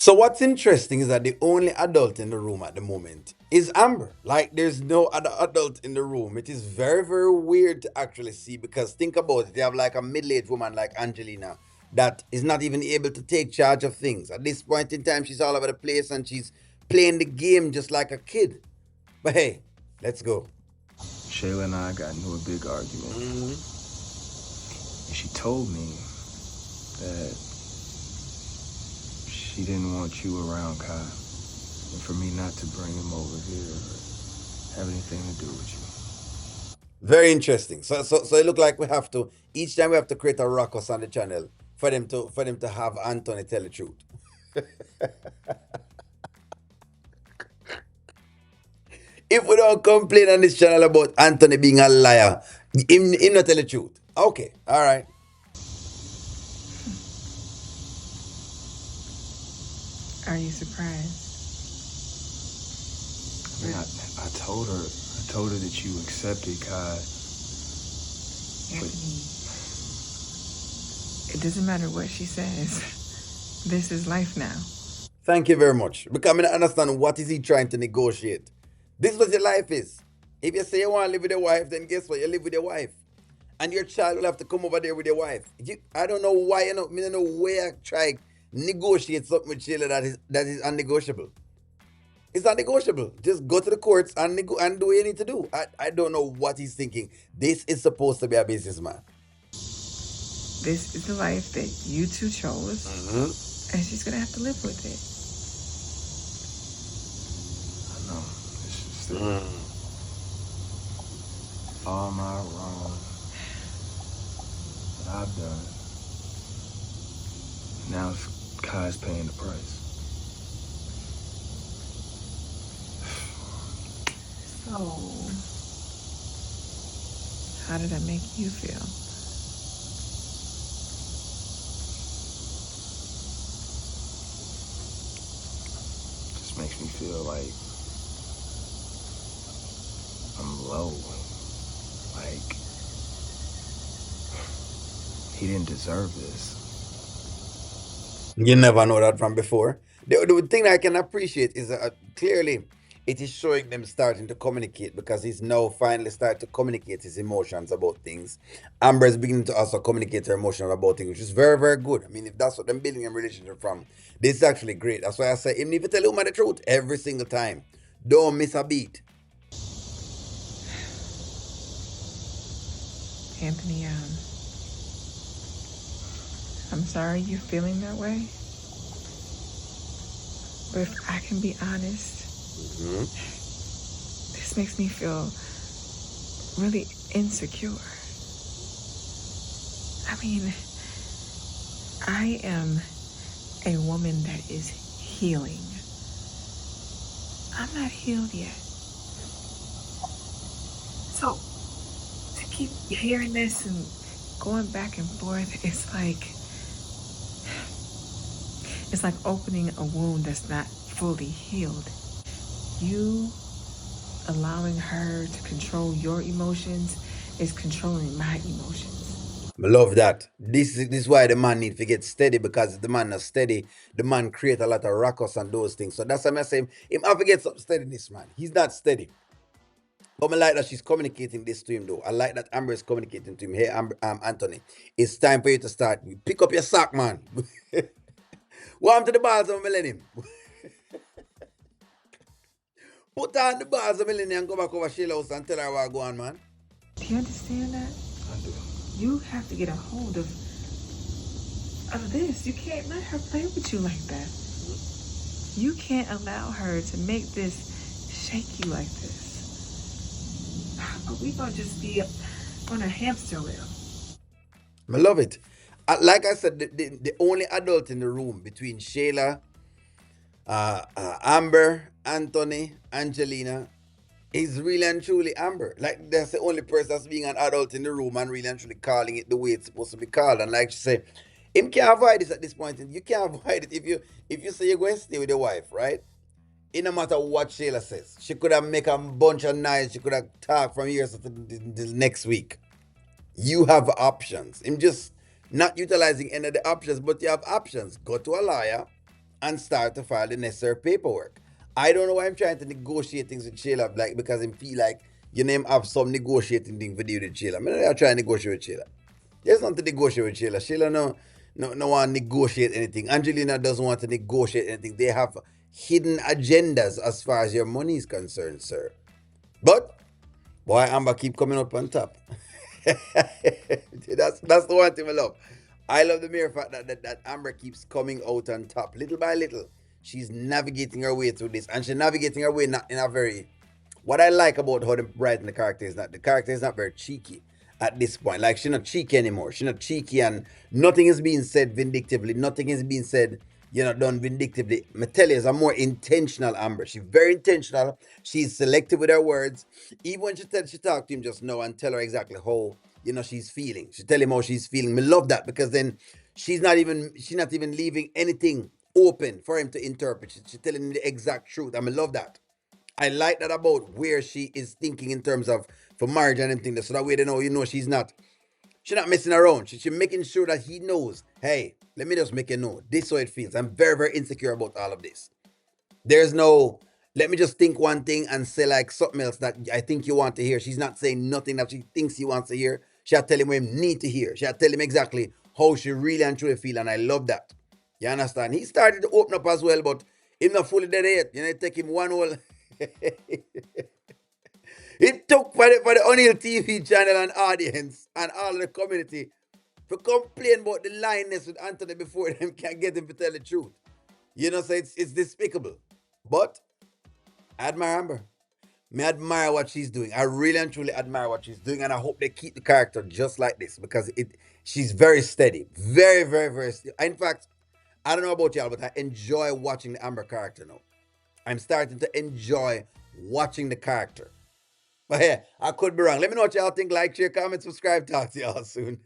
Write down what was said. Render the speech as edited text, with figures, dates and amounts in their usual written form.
So what's interesting is that the only adult in the room at the moment is Amber. Like there's no other adult in the room. It is very, very weird to actually see because think about it. You have like a middle-aged woman like Angelina that is not even able to take charge of things. At this point in time, she's all over the place and she's playing the game just like a kid. But hey, let's go. Shayla and I got into a big argument. Hmm. And she told me that she didn't want you around, Kai. And for me not to bring him over here or have anything to do with you. Very interesting. So it look like we have to each time we have to create a ruckus on the channel for them to have Anthony tell the truth. If we don't complain on this channel about Anthony being a liar, him not tell the truth. Okay, all right. Are you surprised? I mean, I told her that you accepted Kai, but Anthony, it doesn't matter what she says. This is life now. Thank you very much. Because I mean, I understand what is he trying to negotiate. This is what your life is. If you say you want to live with your wife, then guess what? You live with your wife. And your child will have to come over there with your wife. I don't know why, I don't know where I try negotiate something with Shayla that is unnegotiable. It's not negotiable. Just go to the courts and and do what you need to do. I don't know what he's thinking. This is supposed to be a businessman. This is the life that you two chose, Mm-hmm. and she's gonna have to live with it. I know it's just that Mm. all my wrong that I've done. Now Kai's paying the price. So, how did that make you feel? Just makes me feel like I'm low. Like he didn't deserve this. You never know that from before. The thing that I can appreciate is clearly it is showing them starting to communicate because he's now finally started to communicate his emotions about things. Amber is beginning to also communicate her emotions about things, which is very, very good. I mean, if that's what they're building a relationship from, this is actually great. That's why I say, even if you tell a woman the truth every single time, don't miss a beat. Anthony, I'm sorry you're feeling that way. But if I can be honest, Hmm. this makes me feel really insecure. I mean, I am a woman that is healing. I'm not healed yet. So to keep hearing this and going back and forth, it's like opening a wound that's not fully healed. You allowing her to control your emotions is controlling my emotions. I love that. This is why the man need to get steady because if the man not steady, the man create a lot of ruckus and those things. So that's why I'm saying him have to get some steadiness, man. He's not steady. But I like that she's communicating this to him though. I like that Amber is communicating to him. Hey, Anthony, it's time for you to start. Pick up your sack, man. Warm to the bars of millennium. Put on the bars of millennium and go back over Shayla house and tell her what go on, man. Do you understand that? I do. You have to get a hold of this. You can't let her play with you like that. You can't allow her to make this shake you like this. Or we gonna just be on a hamster wheel. I love it. Like I said, the only adult in the room between Shayla, Amber, Anthony, Angelina is really and truly Amber. Like that's the only person that's being an adult in the room and really and truly calling it the way it's supposed to be called. And like she said, him can't avoid this at this point. You can't avoid it if you say you're going to stay with your wife, right? It no matter what Shayla says. She could have make a bunch of noise. She could have talked from here to the next week. You have options. I'm just not utilizing any of the options, but you have options. Go to a lawyer, and start to file the necessary paperwork. I don't know why I'm trying to negotiate things with Shayla, like because I feel like your name have some negotiating thing for do with Shayla. I'm not trying to negotiate with Shayla. There's nothing to negotiate with Shayla. Shayla no want to negotiate anything. Angelina doesn't want to negotiate anything. They have hidden agendas as far as your money is concerned, sir. But boy, Amber keep coming up on top. That's the one thing I love. I love the mere fact that Amber keeps coming out on top, little by little. She's navigating her way through this, and she's navigating her way not in a very. What I like about how they writing the character is that the character is not very cheeky at this point. Like she's not cheeky anymore. She's not cheeky, and nothing is being said vindictively. Nothing is being said, done vindictively. Metelli is a more intentional Amber. She's very intentional. She's selective with her words. Even when she talked to him just now and tell her exactly how she's feeling. She tell him how she's feeling. Me love that because then she's not even leaving anything open for him to interpret. She's telling him the exact truth. I love that. I like that about where she is thinking in terms of for marriage and everything. So that way they know, she's not messing around. She's making sure that he knows, hey, let me just make you know. This is how it feels. I'm very, very insecure about all of this. There's no, let me just think one thing and say like something else that I think you want to hear. She's not saying nothing that she thinks he wants to hear. She'll tell him what he need to hear. She'll tell him exactly how she really and truly feel. And I love that. You understand? He started to open up as well, but him not fully dead yet. It take him one whole. It took for the O'Neill TV channel and audience and all the community to complain about the lioness with Anthony before them can get him to tell the truth. So it's despicable. But I admire Amber. I admire what she's doing. I really and truly admire what she's doing, and I hope they keep the character just like this because she's very steady, very, very, very steady. In fact, I don't know about y'all, but I enjoy watching the Amber character now. I'm starting to enjoy watching the character. But yeah, I could be wrong. Let me know what y'all think. Like, share, comment, subscribe. Talk to y'all soon.